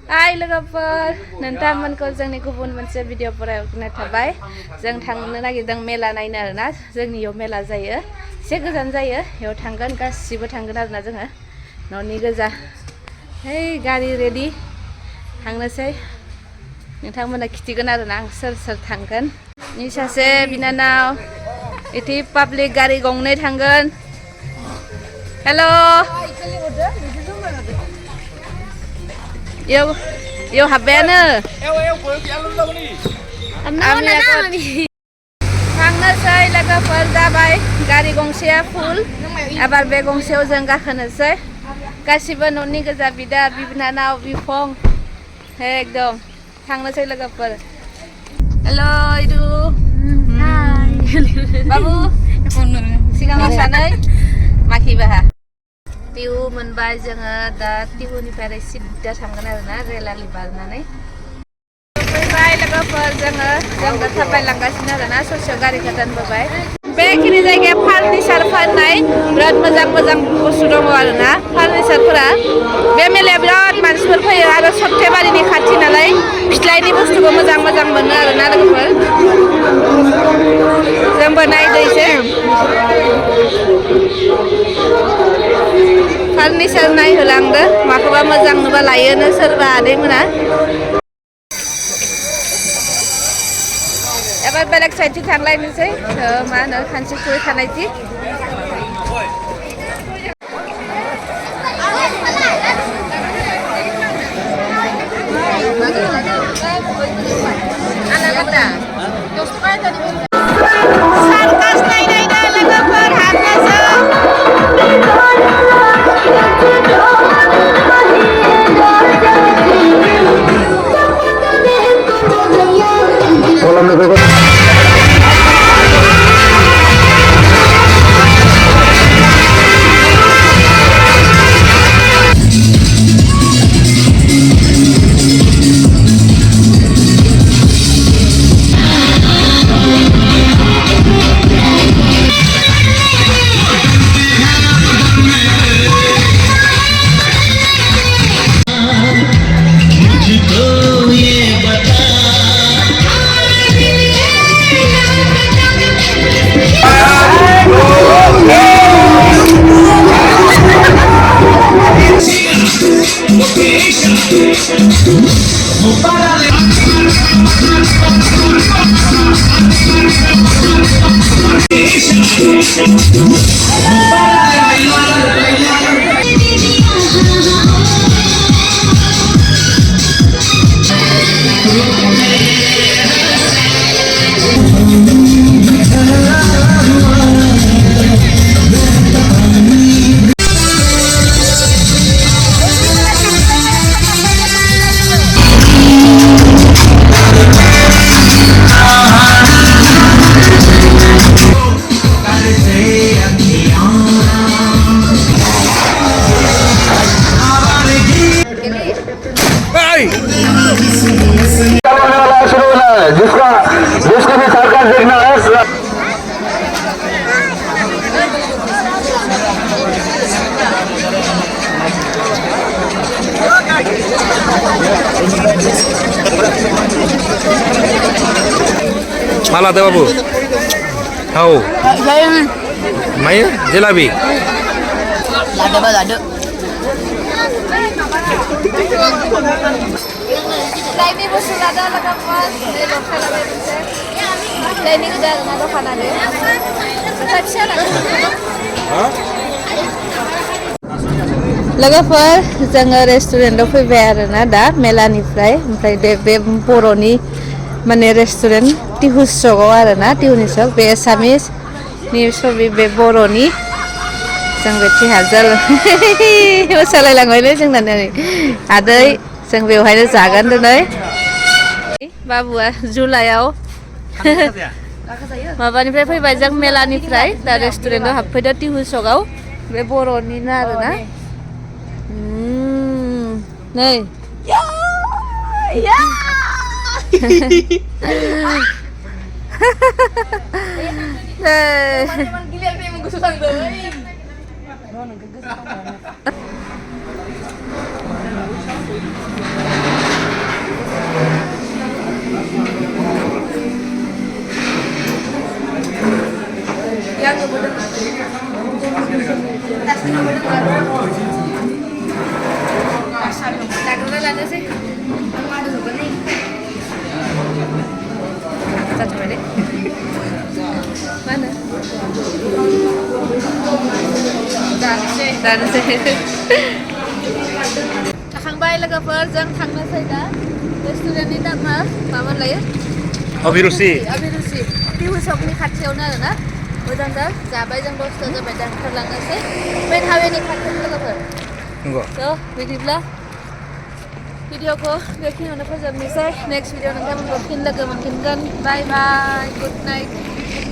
Hai लोगोफोर नोंथांमोनखौ जोंनि गुबुन मोनसे भिडिअफोराव थाबाय जों थांनो नागिरदों मेला नायनो आरोना जोंनियाव मेला जायो एसे गोजान जायो बेयाव थांगोन गासिबो थांगोन आरोना जोङो न'नि गोजा हे गारि रेडि थांनोसै नोंथांमोना खिथिगोन आरोना आं सोर सोर थांगोन नि सासे बिनानाव इति पाब्लिक गारि गंनै थांगोन हेलो Yo habbeano. थांनोसै लोगोफोर जाबाय गारि गंसेया फुल एबार बे गंसेयाव जों गाखोनोसै गासिबो न'नि गोजा बिदा बिनानाव बिफं एकदम थांनोसै लोगोफोर हेलो इदु हाय बाबु सिगाङाव सानै माखिबाहा टिउ मोनबाय जोङो दा टिउनिफ्राय सिद्दा थांगोन आरोना रेलालि बारनानै फैबाय लोगोफोर जों दा थाबायलांगासिनो आरोना ससेयाव गारि गोदानबोबाय बेखिनि जायगाया फार्निचार फाननाय बिराद मोजां मोजां बुस्थु दङ आरोना फार्निचारफोरा बे मेलायाव बिराद मानसिफोर फैयो आरो सप्तेबारिनि खाथि नालाय फिथ्लायनि बुस्थुखौ मोजां मोजां मोनो आरोना लोगोफोर जोंबो नायदो एसे फार्निचार नायहोलांदो माखौबा मोजां नुबा लायोनो सोरबा आदैमोना एबार बेलेग साइडथिं थांलायनोसै मा होनो खानसिखुरै थानायथिं सार्कास नायनायनो लोगोफोर हाबनोसै जिसको भी सरकार देखना है माला दे बाबू हाउ मायो जलेबी लादो बा लादो लाइनि बुस्थु लादो लोगोफोर बे लफा लाबायनोसै लाइनि गोजा आरोना दखानानो फिसा लोगोफोर जोङो रेस्टुरेन्टाव फैबाय आरोना दा मेलानिफ्राय ओमफ्राय बे बर'नि माने रेस्टुरेन्ट टिहु सकआव आरोना टिहुनि सक बे एसामिसनि सबि बे बर'नि जों बेथि हाजोल मोसालायलांबायलै जोंना नै आदै जों बेवहायनो जागोन दिनै बाबुआ जुलाइआव माबानिफ्राय फैबाय जों मेलानिफ्राय दा रेस्टुरेन्टाव हाबफैदो टिहु सकआव बे बर'निनो आरोना नै जानोसै थांबाय लोगोफोर जों थांनोसै दा रेस्टुरेन्टनि नामा माबा लायो अभिरुचि अभिरुचि टिहु सकनि खाथियावनो आरोना मोजां दा जाबाय जों दसथा जाबाय दा ओंखारलांनोसै मेन हावेनि खाथियाव लोगोफोर नंगौ थ' बिदिब्ला भिडिअखौ बेखिनियावनो फोजोबनोसै नेक्स्ट भिडिअ नोंथांमोनखौ फिन लोगो मोनफिनगोन बाय बाय गुड नाइट